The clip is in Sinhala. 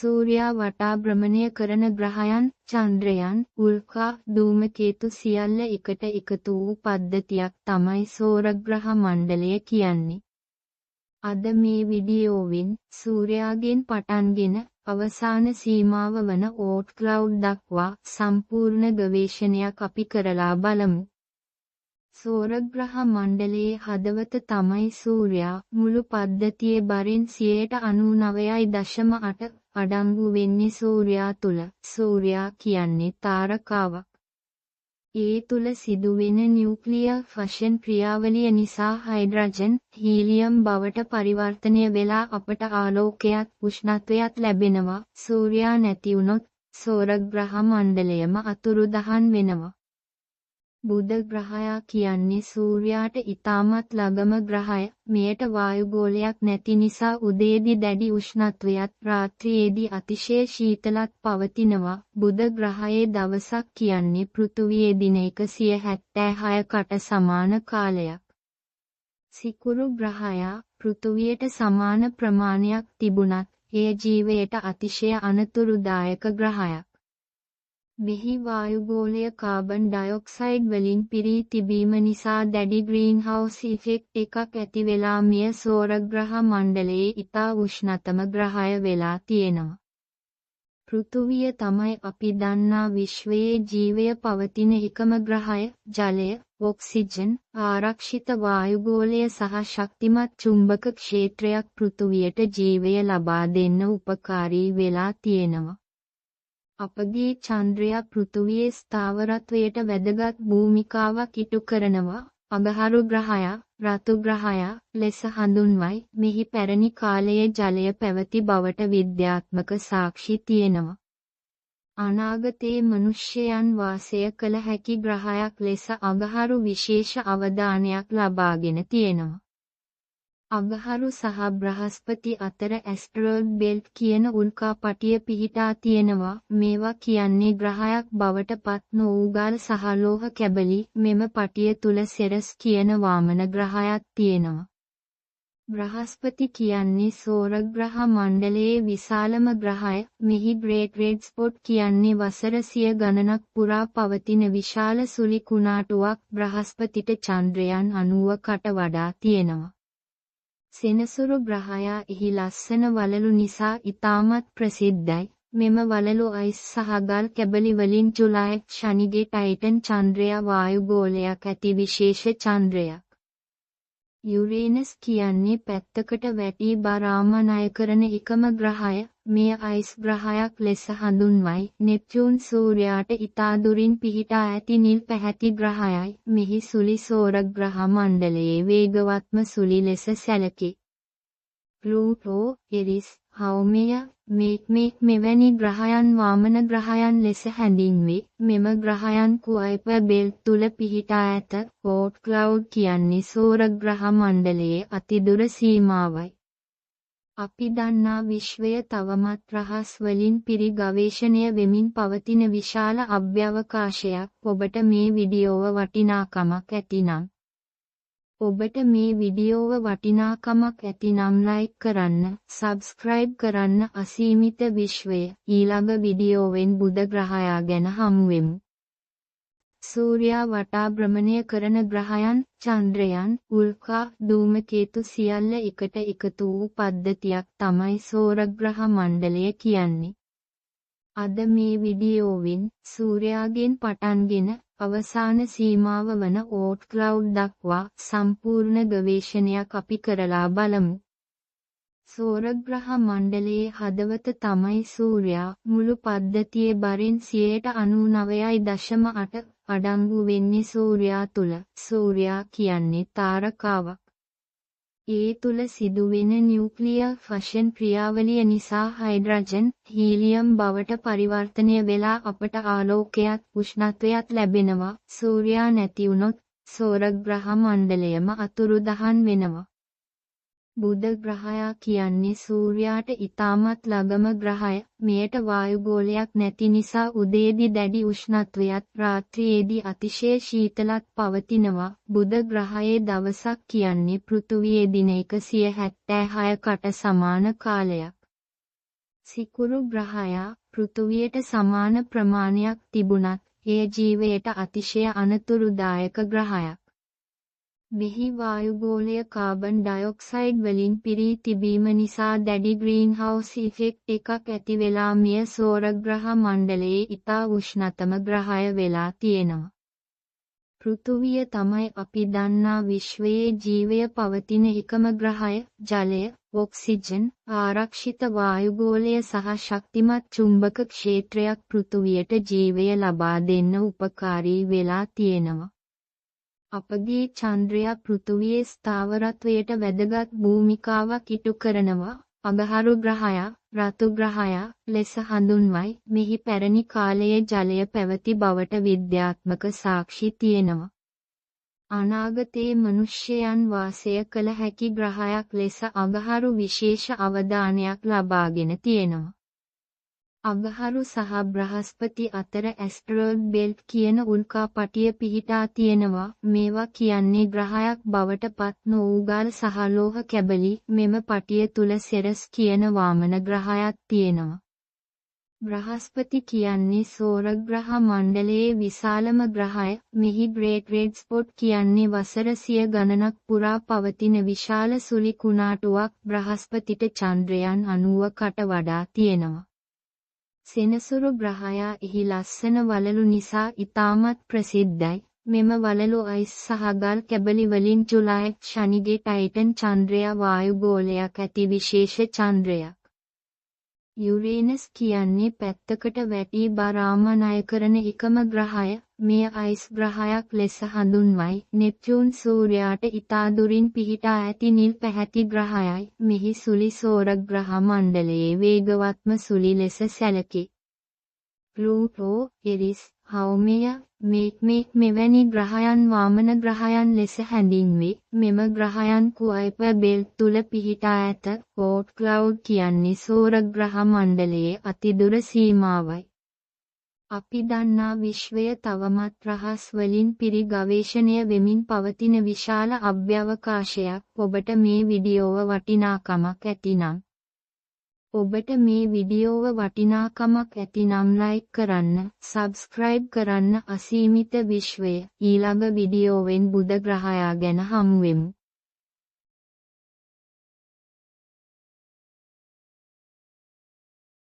සූර්යා වටා භ්‍රමණය කරන ග්‍රහයන්, චන්ද්‍රයන්, උල්කා, ධූමකේතු සියල්ල එකට එකතු වූ පද්ධතියක් තමයි සෞරග්‍රහ මණ්ඩලය කියන්නේ. අද මේ වීඩියෝවෙන් සූර්යාගෙන් පටන්ගෙන අවසාන සීමාව වන ඕට් ක්ලවුඩ් දක්වා සම්පූර්ණ ගවේෂණයක් අපි කරලා බලමු. සෞරග්‍රහ මණ්ඩලයේ හදවත තමයි සූර්යා. මුළු පද්ධතියේ බරින් 99.8% අඩංගු වෙන්නේ සූර්යා තුල. සූර්යා කියන්නේ තාරකාවක්. ඒ තුල සිදුවෙන නියුක්ලියර් ෆෂන් ක්‍රියාවලිය නිසා හයිඩ්‍රජන්, හීලියම් බවට පරිවර්තනය වෙලා අපට ආලෝකයත් උෂ්ණත්වයත් ලැබෙනවා. සූර්යා නැති වුණොත් සෞරග්‍රහ මණ්ඩලයම අතුරුදහන් වෙනවා. බුධ ග්‍රහයා කියන්නේ සූර්යාට ඉතාමත් ළඟම ග්‍රහය. මෙයට වායුගෝලයක් නැති නිසා උදේදී දැඩි උෂ්ණත්වයත් රාත්‍රියේදී අතිශය ශීතලත් පවතිනවා. බුධ ග්‍රහයේ දවසක් කියන්නේ පෘථුවියේ දින 176කට සමාන කාලයක්. සිකුරු ග්‍රහයා පෘථුවියට සමාන ප්‍රමාණයක් තිබුණත් එය ජීවයට අතිශය අනතුරුදායක ග්‍රහයක්. මෙහි වායුගෝලය කාබන් ඩයොක්සයිඩ් වලින් පිරී තිබීම නිසා දැඩි ග්‍රීන්හවුස් ඉෆෙක්ට් එකක් ඇති වෙලා මෙය සෞරග්‍රහ මණ්ඩලයේ ඉතා උෂ්ණතම ග්‍රහය වෙලා තියෙනවා. පෘථුවිය තමයි අපි දන්නා විශ්වයේ ජීවය පවතින එකම ග්‍රහය. ජලය, ඔක්සිජන්, ආරක්ෂිත වායුගෝලය සහ ශක්තිමත් චුම්බක ක්ෂේත්‍රයක් පෘථුවියට ජීවය ලබා දෙන්න උපකාරී වෙලා තියෙනවා. අපගේ චන්ද්‍රයා පෘථුවියේ ස්ථාවරත්වයට වැදගත් භූමිකාවක් ඉටු කරනවා. අඟහරු ග්‍රහයා, රතු ග්‍රහයා ලෙස හඳුන්වයි. මෙහි පැරණි කාලයේ ජලය පැවති බවට විද්‍යාත්මක සාක්ෂි තියෙනවා. අනාගතයේ මනුෂ්‍යයන් වාසය කළ හැකි ග්‍රහයක් ලෙස අඟහරු විශේෂ අවධානයක් ලබාගෙන තියෙනවා. අඟහරු සහ බ්‍රහස්පති අතර ඇස්ටරෝයිඩ් බෙල්ට් කියන උල්කාපටිය පිහිටා තියෙනවා. මේවා කියන්නේ ග්‍රහයක් බවට පත් නොවූ සහ ලෝහ කැබලි. මෙම පටිය තුල සෙරස් කියන වාමන ග්‍රහයක් තියෙනවා. බ්‍රහස්පති කියන්නේ සෞරග්‍රහ මණ්ඩලයේ විශාලම ග්‍රහය. මෙහි ග්‍රේට් රෙඩ් ස්පොට් කියන්නේ වසර 100 ගණනක් පුරා පවතින විශාල සුළි කුණාටුවක්. බ්‍රහස්පතිට චන්ද්‍රයන් 90කට වඩා තියෙනවා. සෙනසුරු ග්‍රහයා එහි ලස්සන වලලු නිසා ඉතාමත් ප්‍රසිද්ධයි. මෙම වලලු අයිස් සහ ගල් කැබලි වලින් ජුලයිට් ශනිගේ ටයිටන් චන්ද්‍රයා වායුගෝලයක් ඇති විශේෂ චන්ද්‍රයක්. යුරේනස් කියන්නේ පැත්තකට වැටි බර ආමනය කරන එකම ග්‍රහය. මෙය අයිස් ග්‍රහයක් ලෙස හඳුන්වයි. නෙප්චූන් සූර්යාට ඉතා දුරින් පිහිටා ඇති නිල් පැහැති ග්‍රහයයි. මෙහි සුළි සෞරග්‍රහ මණ්ඩලයේ වේගවත්ම සුළි ලෙස සැලකේ. ප්ලූටෝ, එරිස්, හෞමේය, මෙවැනි ග්‍රහයන් වාමන ග්‍රහයන් ලෙස හැඳින්වේ. මෙම ග්‍රහයන් කුයිපර් බෙල්ට් තුල පිහිටා ඇත. ඕට් ක්ලවුඩ් කියන්නේ සෞරග්‍රහ මණ්ඩලයේ අතිදුර සීමාවයි. අපි දන්නා විශ්වය තවමත් රහස් වලින් පිරි ගවේෂණය වෙමින් පවතින විශාල අභ්‍යවකාශයක්. ඔබට මේ වීඩියෝව වටිනාකමක් ඇතිනම් ලයික් කරන්න, සබ්ස්ක්‍රයිබ් කරන්න. අසීමිත විශ්වය ඊළඟ වීඩියෝවෙන් බුධ ග්‍රහයා ගැන හමුවෙමු. සූර්යා වටා භ්‍රමණය කරන ග්‍රහයන්, චන්ද්‍රයන්, උල්කා, ධූමකේතු සියල්ල එකට එකතු වූ පද්ධතියක් තමයි සෞරග්‍රහ මණ්ඩලය කියන්නේ. අද මේ වීඩියෝවෙන් සූර්යාගෙන් පටන්ගෙන අවසාන සීමාව වන ඕට් ක්ලවුඩ් දක්වා සම්පූර්ණ ගවේෂණයක් අපි කරලා බලමු. සෞරග්‍රහ මණ්ඩලයේ හදවත තමයි සූර්යා. මුළු පද්ධතියේ බරින් 99.8% අඩංගු වෙන්නේ සූර්යා තුල. සූර්යා කියන්නේ තාරකාවක්. ඒ තුල සිදුවෙන නියුක්ලියර් ෆෂන් ක්‍රියාවලිය නිසා හයිඩ්‍රජන්, හීලියම් බවට පරිවර්තනය වෙලා අපට ආලෝකයත් උෂ්ණත්වයත් ලැබෙනවා. සූර්යා නැති වුණොත් සෞරග්‍රහ මණ්ඩලයම අතුරුදහන් වෙනවා. බුධ ග්‍රහයා කියන්නේ සූර්යාට ඉතාමත් ළඟම ග්‍රහය. මෙයට වායුගෝලයක් නැති නිසා උදේදී දැඩි උෂ්ණත්වයත් රාත්‍රියේදී අතිශය ශීතලත් පවතිනවා. බුධ ග්‍රහයේ දවසක් කියන්නේ පෘථුවියේ දින 176කට සමාන කාලයක්. සිකුරු ග්‍රහයා පෘථුවියට සමාන ප්‍රමාණයක් තිබුණත් එය ජීවයට අතිශය අනතුරුදායක ග්‍රහයක්. මෙහි වායුගෝලය කාබන් ඩයොක්සයිඩ් වලින් පිරී තිබීම නිසා දැඩි ග්‍රීන්හවුස් ඉෆෙක්ට් එකක් ඇති වෙලා මෙය සෞරග්‍රහ මණ්ඩලයේ ඉතා උෂ්ණතම ග්‍රහය වෙලා තියෙනවා. පෘථුවිය තමයි අපි දන්නා විශ්වයේ ජීවය පවතින එකම ග්‍රහය. ජලය, ඔක්සිජන්, ආරක්ෂිත වායුගෝලය සහ ශක්තිමත් චුම්බක ක්ෂේත්‍රයක් පෘථුවියට ජීවය ලබා දෙන්න උපකාරී වෙලා තියෙනවා. අපගේ චන්ද්‍රයා පෘථුවියේ ස්ථාවරත්වයට වැදගත් භූමිකාවක් ඉටු කරනවා. අඟහරු ග්‍රහයා, රතු ග්‍රහයා ලෙස හඳුන්වයි. මෙහි පැරණි කාලයේ ජලය පැවති බවට විද්‍යාත්මක සාක්ෂි තියෙනවා. අනාගතයේ මනුෂ්‍යයන් වාසය කළ හැකි ග්‍රහයක් ලෙස අඟහරු විශේෂ අවධානයක් ලබාගෙන තියෙනවා. අඟහරු සහ බ්‍රහස්පති අතර ඇස්ටරොයිඩ් බෙල්ට් කියන උල්කාපටිය පිහිටා තියෙනවා. මේවා කියන්නේ ග්‍රහයක් බවට පත් නොවූ සහ ලෝහ කැබලි. මෙම පටිය තුල සෙරස් කියන වාමන ග්‍රහයක් තියෙනවා. බ්‍රහස්පති කියන්නේ සෞරග්‍රහ මණ්ඩලයේ විශාලම ග්‍රහය. මෙහි ග්‍රේට් රෙඩ් ස්පොට් කියන්නේ වසර 100 ගණනක් පුරා පවතින විශාල සුළි කුණාටුවක් බ්‍රහස්පතිට චන්ද්‍රයන් 90කට වඩා තියෙනවා. සෙනසුරු ග්‍රහයා එහි ලස්සන වලලු නිසා ඉතාමත් ප්‍රසිද්ධයි. මෙම වලලු අයිස් සහ ගල් කැබලි වලින් ජුලයි ශනිගේ ටයිටන් චන්ද්‍රයා වායුගෝලයක් ඇති විශේෂ චන්ද්‍රයක්. යුරේනස් කියන්නේ පැත්තකට වැටී බර ආමනය කරන එකම ග්‍රහය. මෙය අයිස් ග්‍රහයක් ලෙස හඳුන්වයි. නෙප්චූන් සූර්යාට ඉතා දුරින් පිහිටා ඇති නිල් පැහැති ග්‍රහයයි. මෙහි සුළි සෞරග්‍රහ මණ්ඩලයේ වේගවත්ම සුළි ලෙස සැලකේ. ප්ලූටෝ, එරිස්, හෞමේය, මේක් මෙවැනි ග්‍රහයන් වාමන ග්‍රහයන් ලෙස හැඳින්වේ. මෙම ග්‍රහයන් කුයිපර් බෙල්ට් තුල පිහිටා ඇත. ඕට් ක්ලවුඩ් කියන්නේ සෞරග්‍රහ මණ්ඩලයේ අතිදුර සීමාවයි. අපි දන්නා විශ්වය තවමත් රහස් වලින් පිරි ගවේෂණය වෙමින් පවතින විශාල අභ්‍යවකාශයක්. ඔබට මේ වීඩියෝව වටිනාකමක් ඇතිනම් ලයික් කරන්න, සබ්ස්ක්‍රයිබ් කරන්න. අසීමිත විශ්වය ඊළඟ වීඩියෝවෙන් බුධ ග්‍රහයා ගැන හමුවෙමු.